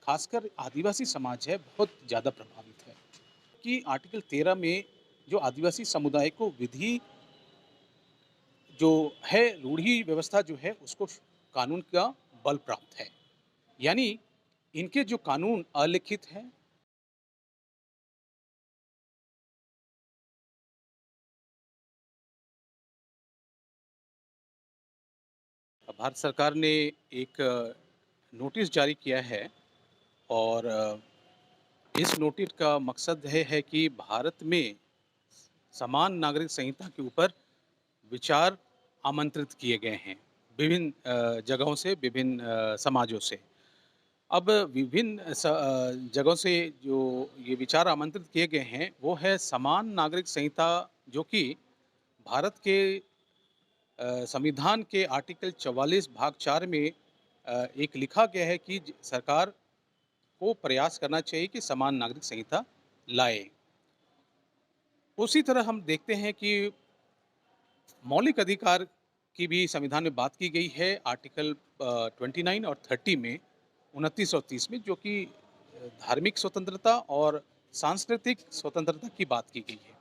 खासकर आदिवासी समाज है बहुत ज़्यादा प्रभावित है कि आर्टिकल 13 में जो आदिवासी समुदाय को विधि जो है रूढ़ी व्यवस्था जो है उसको कानून का बल प्राप्त है। यानी इनके जो कानून अलिखित हैं। भारत सरकार ने एक नोटिस जारी किया है और इस नोटिस का मकसद है कि भारत में समान नागरिक संहिता के ऊपर विचार आमंत्रित किए गए हैं विभिन्न जगहों से, विभिन्न समाजों से। अब विभिन्न जगहों से जो ये विचार आमंत्रित किए गए हैं, वो है समान नागरिक संहिता, जो कि भारत के संविधान के आर्टिकल 44 भाग 4 में एक लिखा गया है कि सरकार को प्रयास करना चाहिए कि समान नागरिक संहिता लाए। उसी तरह हम देखते हैं कि मौलिक अधिकार की भी संविधान में बात की गई है आर्टिकल 29 और 30 में, 29 और 30 में, जो कि धार्मिक स्वतंत्रता और सांस्कृतिक स्वतंत्रता की बात की गई है।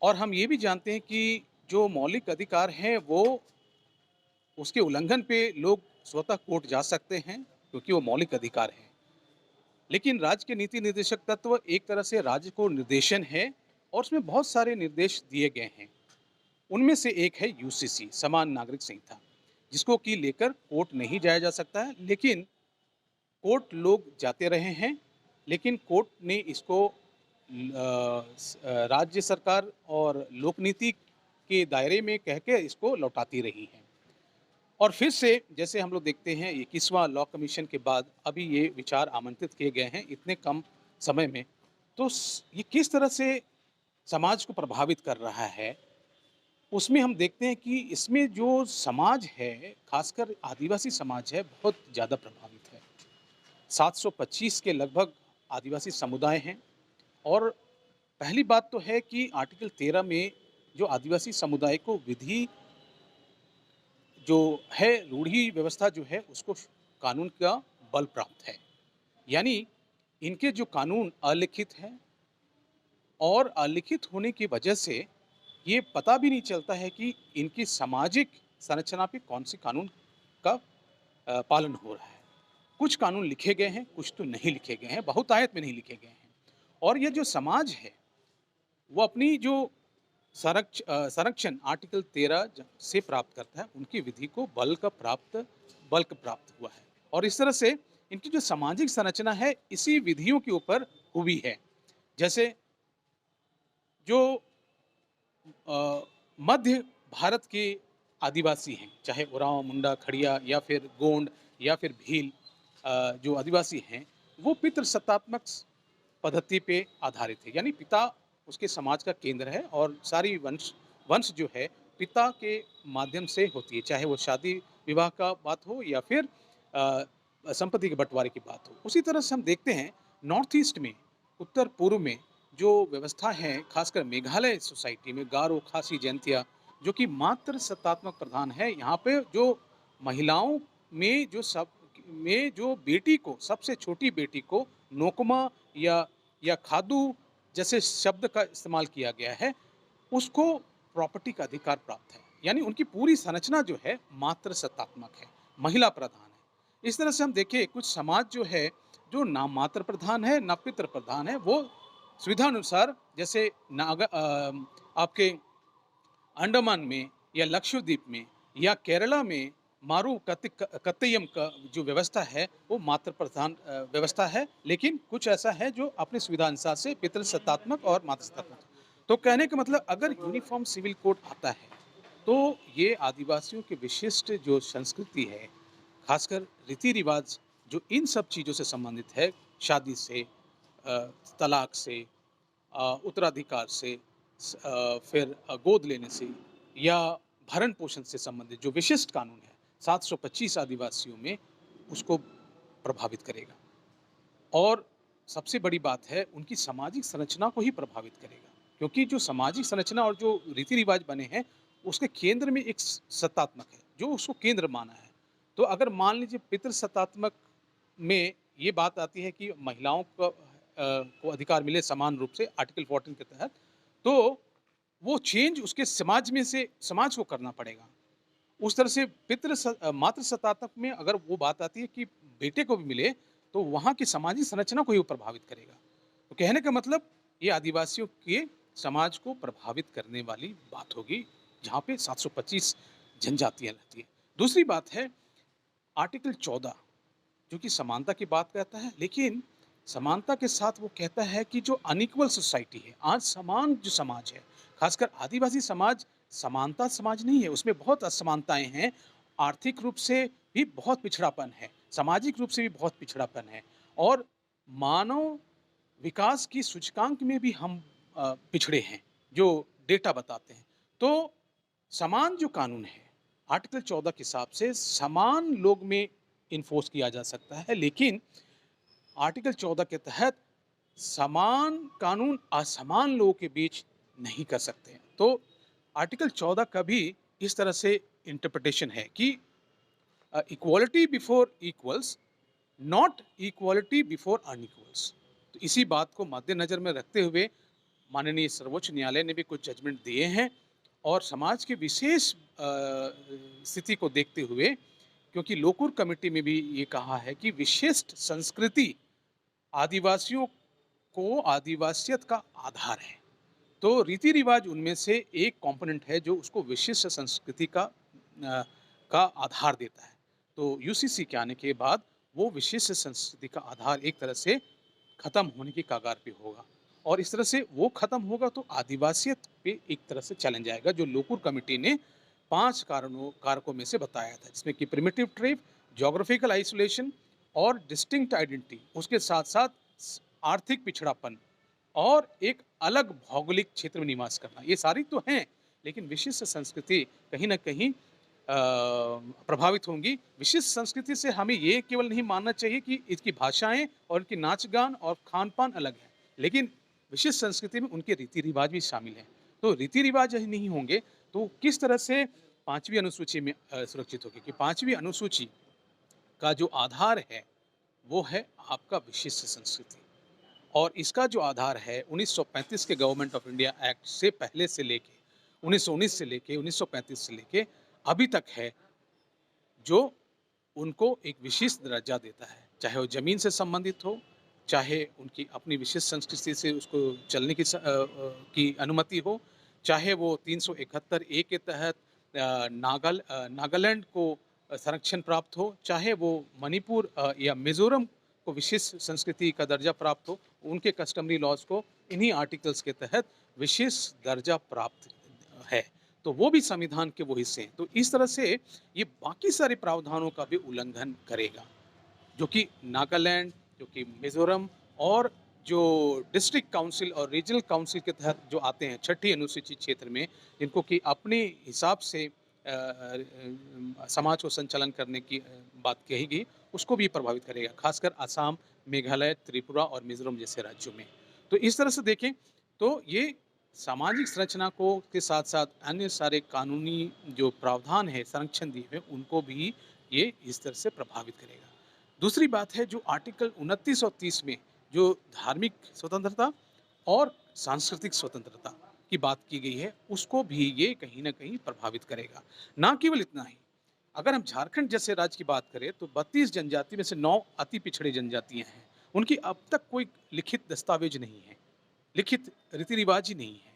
और हम ये भी जानते हैं कि जो मौलिक अधिकार हैं वो उसके उल्लंघन पे लोग स्वतः कोर्ट जा सकते हैं, क्योंकि वो मौलिक अधिकार हैं। लेकिन राज्य के नीति निर्देशक तत्व एक तरह से राज्य को निर्देशन है और उसमें बहुत सारे निर्देश दिए गए हैं। उनमें से एक है यूसीसी, समान नागरिक संहिता, जिसको कि लेकर कोर्ट नहीं जाया जा सकता है। लेकिन कोर्ट लोग जाते रहे हैं, लेकिन कोर्ट ने इसको राज्य सरकार और लोक नीति के दायरे में कह के इसको लौटाती रही है। और फिर से जैसे हम लोग देखते हैं 21वां लॉ कमीशन के बाद अभी ये विचार आमंत्रित किए गए हैं इतने कम समय में, तो ये किस तरह से समाज को प्रभावित कर रहा है, उसमें हम देखते हैं कि इसमें जो समाज है, खासकर आदिवासी समाज है, बहुत ज़्यादा प्रभावित है। 725 के लगभग आदिवासी समुदाय हैं। और पहली बात तो है कि आर्टिकल 13 में जो आदिवासी समुदाय को विधि जो है रूढ़ी व्यवस्था जो है उसको कानून का बल प्राप्त है। यानी इनके जो कानून अलिखित हैं और अलिखित होने की वजह से ये पता भी नहीं चलता है कि इनकी सामाजिक संरचना पे कौन से कानून का पालन हो रहा है। कुछ कानून लिखे गए हैं, कुछ तो नहीं लिखे गए हैं, बहुतायत में नहीं लिखे गए हैं। और ये जो समाज है वो अपनी जो संरक्षण आर्टिकल 13 से प्राप्त करता है, उनकी विधि को बल का प्राप्त हुआ है। और इस तरह से इनकी जो सामाजिक संरचना है इसी विधियों के ऊपर हुई है। जैसे जो मध्य भारत के आदिवासी हैं, चाहे उरांव, मुंडा, खड़िया या फिर गोंड या फिर भील, जो आदिवासी हैं वो पितृसत्तात्मक पद्धति पे आधारित है। यानी पिता उसके समाज का केंद्र है और सारी वंश वंश जो है पिता के माध्यम से होती है, चाहे वो शादी विवाह का बात हो या फिर संपत्ति के बंटवारे की बात हो। उसी तरह से हम देखते हैं नॉर्थ ईस्ट में, उत्तर पूर्व में जो व्यवस्था है, खासकर मेघालय सोसाइटी में गारो, खासी, जैंतिया, जो कि मात्र सत्तात्मक प्रधान है। यहाँ पे जो महिलाओं में जो बेटी को, सबसे छोटी बेटी को नोकमा या खादू जैसे शब्द का इस्तेमाल किया गया है, उसको प्रॉपर्टी का अधिकार प्राप्त है। यानी उनकी पूरी संरचना जो है मात्र सत्तात्मक है, महिला प्रधान है। इस तरह से हम देखें कुछ समाज जो है जो ना मात्र प्रधान है ना पितृ प्रधान है, वो सुविधा अनुसार जैसे आपके अंडमान में या लक्षद्वीप में या केरला में मारू कत्तयम का जो व्यवस्था है वो मात्र प्रधान व्यवस्था है। लेकिन कुछ ऐसा है जो अपनी सुविधा अनुसार से पितृ सत्तात्मक और मातृ सत्तात्मक। तो कहने का मतलब अगर यूनिफॉर्म सिविल कोड आता है तो ये आदिवासियों की विशिष्ट जो संस्कृति है, खासकर रीति रिवाज जो इन सब चीज़ों से संबंधित है, शादी से, तलाक से, उत्तराधिकार से, फिर गोद लेने से या भरण पोषण से संबंधित जो विशिष्ट कानून है 725 आदिवासियों में, उसको प्रभावित करेगा। और सबसे बड़ी बात है उनकी सामाजिक संरचना को ही प्रभावित करेगा, क्योंकि जो सामाजिक संरचना और जो रीति रिवाज बने हैं उसके केंद्र में एक सत्तात्मक है जो उसको केंद्र माना है। तो अगर मान लीजिए पितृ सत्तात्मक में ये बात आती है कि महिलाओं को अधिकार मिले समान रूप से आर्टिकल 14 के तहत, तो वो चेंज उसके समाज में से समाज को करना पड़ेगा। उस तरह से मातृ सत्तात्मक में अगर वो बात आती है कि बेटे को भी मिले, तो वहाँ की सामाजिक संरचना को ही वो प्रभावित करेगा। तो कहने का मतलब ये आदिवासियों के समाज को प्रभावित करने वाली बात होगी, जहाँ पे 725 जनजातियाँ रहती हैं। दूसरी बात है आर्टिकल 14 जो कि समानता की बात करता है, लेकिन समानता के साथ वो कहता है कि जो अनइक्वल सोसाइटी है, आज समान जो समाज है, खासकर आदिवासी समाज समानता समाज नहीं है, उसमें बहुत असमानताएँ हैं। आर्थिक रूप से भी बहुत पिछड़ापन है, सामाजिक रूप से भी बहुत पिछड़ापन है और मानव विकास की सूचकांक में भी हम पिछड़े हैं, जो डेटा बताते हैं। तो समान जो कानून है, आर्टिकल 14 के हिसाब से समान लोग में इन्फोर्स किया जा सकता है, लेकिन आर्टिकल 14 के तहत समान कानून असमान लोगों के बीच नहीं कर सकते हैं। तो आर्टिकल 14 का भी इस तरह से इंटरप्रिटेशन है कि equality before equals, not equality before unequals. तो इसी बात को मद्देनजर में रखते हुए माननीय सर्वोच्च न्यायालय ने भी कुछ जजमेंट दिए हैं और समाज के विशेष स्थिति को देखते हुए, क्योंकि लोकूर कमेटी में भी ये कहा है कि विशिष्ट संस्कृति आदिवासियों को आदिवासियत का आधार है। तो रीति रिवाज उनमें से एक कंपोनेंट है जो उसको विशिष्ट संस्कृति का आधार देता है। तो यूसीसी के आने के बाद वो विशिष्ट संस्कृति का आधार एक तरह से खत्म होने की कगार पे होगा और इस तरह से वो खत्म होगा तो आदिवासियत पे एक तरह से चैलेंज आएगा, जो लोकूर कमेटी ने 5 कारकों में से बताया था, जिसमें कि प्रिमिटिव ट्रेड, ज्योग्राफिकल आइसोलेशन और डिस्टिंक्ट आइडेंटिटी, उसके साथ-साथ आर्थिक पिछड़ापन और एक अलग भौगोलिक क्षेत्र में निवास करना। ये सारी तो हैं, लेकिन विशिष्ट संस्कृति कहीं न कहीं प्रभावित होंगी। विशिष्ट संस्कृति से हमें ये केवल नहीं मानना चाहिए कि इसकी भाषाएँ और इनकी नाच-गान और खान-पान अलग है, लेकिन विशिष्ट संस्कृति में उनके रीति-रिवाज भी शामिल हैं। तो रीति-रिवाज ही नहीं होंगे, तो किस तरह से 5वीं अनुसूची में सुरक्षित होगी कि 5वीं अनुसूची का जो आधार है, वो है आपका विशिष्ट संस्कृति और इसका जो आधार है 1935 के गवर्नमेंट ऑफ इंडिया एक्ट से पहले से लेके 1919 से लेके 1935 से लेके अभी तक है, जो उनको एक विशिष्ट दर्जा देता है, चाहे वो ज़मीन से संबंधित हो, चाहे उनकी अपनी विशिष्ट संस्कृति से उसको चलने की अनुमति हो, चाहे वो 371 ए के तहत नागालैंड को संरक्षण प्राप्त हो, चाहे वो मणिपुर या मिज़ोरम को विशिष्ट संस्कृति का दर्जा प्राप्त हो, उनके कस्टमरी लॉज़ को इन्हीं आर्टिकल्स के तहत विशेष दर्जा प्राप्त है। तो वो भी संविधान के वो हिस्से हैं। तो इस तरह से ये बाकी सारे प्रावधानों का भी उल्लंघन करेगा, जो कि नागालैंड, जो कि मिज़ोरम और जो डिस्ट्रिक्ट काउंसिल और रीजनल काउंसिल के तहत जो आते हैं 6ठी अनुसूची क्षेत्र में, जिनको कि अपने हिसाब से समाज को संचालन करने की बात कही गई, उसको भी प्रभावित करेगा, खासकर असम, मेघालय, त्रिपुरा और मिज़ोरम जैसे राज्यों में। तो इस तरह से देखें तो ये सामाजिक संरचना को के साथ-साथ अन्य सारे कानूनी जो प्रावधान है, संरक्षण दिए हुए, उनको भी ये इस तरह से प्रभावित करेगा। दूसरी बात है जो आर्टिकल 29 और 30 में जो धार्मिक स्वतंत्रता और सांस्कृतिक स्वतंत्रता की बात की गई है, उसको भी ये कहीं न कहीं प्रभावित करेगा। ना केवल इतना ही, अगर हम झारखंड जैसे राज्य की बात करें तो 32 जनजाति में से 9 अति पिछड़ी जनजातियाँ हैं। उनकी अब तक कोई लिखित दस्तावेज नहीं है, लिखित रीति-रिवाज ही नहीं है।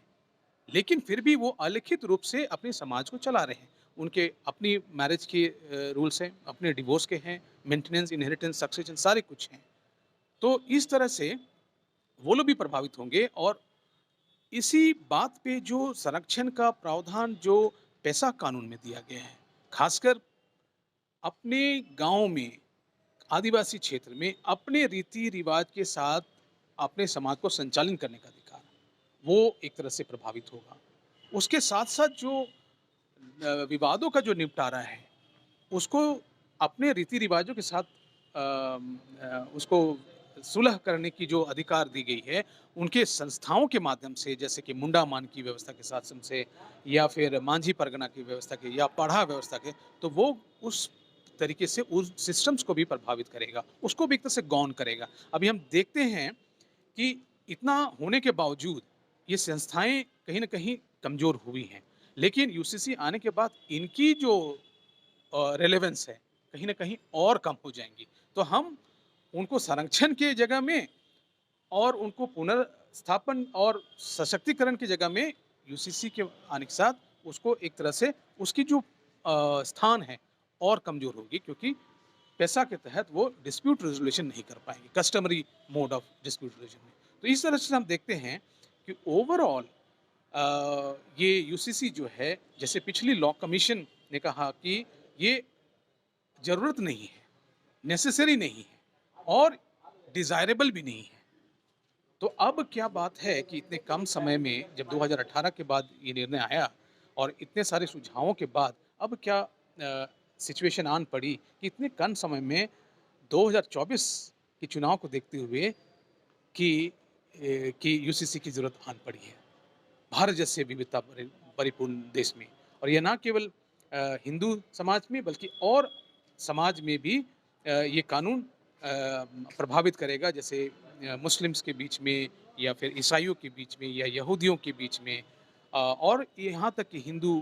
लेकिन फिर भी वो अलिखित रूप से अपने समाज को चला रहे हैं। उनके अपनी मैरिज के रूल्स हैं, अपने डिवोर्स के हैं, मेंटेनेंस, इनहेरिटेंस, सक्सेशन सारे कुछ हैं। तो इस तरह से वो लोग भी प्रभावित होंगे और इसी बात पे जो संरक्षण का प्रावधान जो पेसा कानून में दिया गया है, खासकर अपने गाँव में, आदिवासी क्षेत्र में अपने रीति-रिवाज के साथ अपने समाज को संचालन करने का अधिकार, वो एक तरह से प्रभावित होगा। उसके साथ-साथ जो विवादों का जो निपटारा है, उसको अपने रीति-रिवाजों के साथ उसको सुलह करने की जो अधिकार दी गई है, उनके संस्थाओं के माध्यम से, जैसे कि मुंडा मान की व्यवस्था के साथ से या फिर मांझी परगना की व्यवस्था के या पढ़ा व्यवस्था के, तो वो उस तरीके से उस सिस्टम्स को भी प्रभावित करेगा, उसको भी एक तरह से गौन करेगा। अभी हम देखते हैं कि इतना होने के बावजूद ये संस्थाएँ कहीं न कहीं कमज़ोर हुई हैं। लेकिन यूसीसी आने के बाद इनकी जो रेलेवेंस है, कहीं न कहीं और कम हो जाएँगी। तो हम उनको संरक्षण की जगह में और उनको पुनर्स्थापन और सशक्तिकरण की जगह में यूसीसी के आने के साथ उसको एक तरह से उसकी जो स्थान है और कमज़ोर होगी, क्योंकि पेसा के तहत वो डिस्प्यूट रेज़ोल्यूशन नहीं कर पाएँगे, customary mode of dispute resolution में। तो इस तरह से हम देखते हैं कि ओवरऑल ये यूसीसी जो है, जैसे पिछली लॉ कमीशन ने कहा कि ये ज़रूरत नहीं है, नेसेसरी नहीं है और डिज़ायरेबल भी नहीं है। तो अब क्या बात है कि इतने कम समय में जब 2018 के बाद ये निर्णय आया और इतने सारे सुझावों के बाद अब क्या सिचुएशन आन पड़ी कि इतने कम समय में 2024 के चुनाव को देखते हुए कि यूसीसी की ज़रूरत आन पड़ी है। भारत जैसे विविधता परिपूर्ण देश में, और यह ना केवल हिंदू समाज में बल्कि और समाज में भी ये कानून प्रभावित करेगा, जैसे मुस्लिम्स के बीच में या फिर ईसाइयों के बीच में या यहूदियों के बीच में, और यहाँ तक कि हिंदू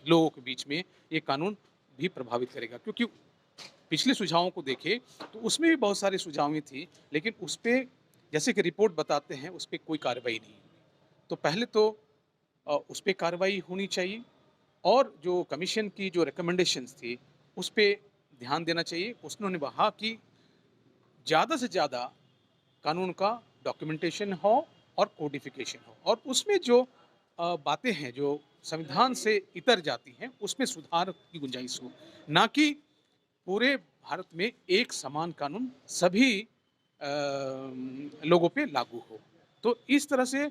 लोगों के बीच में ये कानून भी प्रभावित करेगा, क्योंकि पिछले सुझावों को देखें तो उसमें भी बहुत सारी सुझावें थी, लेकिन उस पे जैसे कि रिपोर्ट बताते हैं उस पे कोई कार्रवाई नहीं हुई। तो पहले तो उस पे कार्रवाई होनी चाहिए और जो कमीशन की जो रिकमेंडेशंस थी उस पे ध्यान देना चाहिए। उन्होंने कहा कि ज़्यादा से ज़्यादा कानून का डॉक्यूमेंटेशन हो और कोडिफिकेशन हो, और उसमें जो बातें हैं जो संविधान से इतर जाती हैं उसमें सुधार की गुंजाइश हो, ना कि पूरे भारत में एक समान कानून सभी लोगों पे लागू हो। तो इस तरह से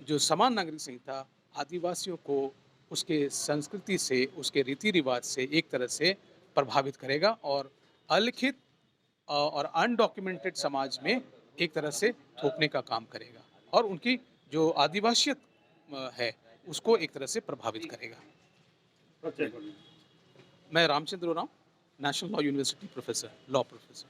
जो समान नागरिक संहिता आदिवासियों को उसके संस्कृति से, उसके रीति-रिवाज से एक तरह से प्रभावित करेगा और अलिखित और अनडॉक्यूमेंटेड समाज में एक तरह से थोपने का काम करेगा और उनकी जो आदिवासियत है उसको एक तरह से प्रभावित करेगा। मैं Ramchandra Oraon, national law university professor, law professor.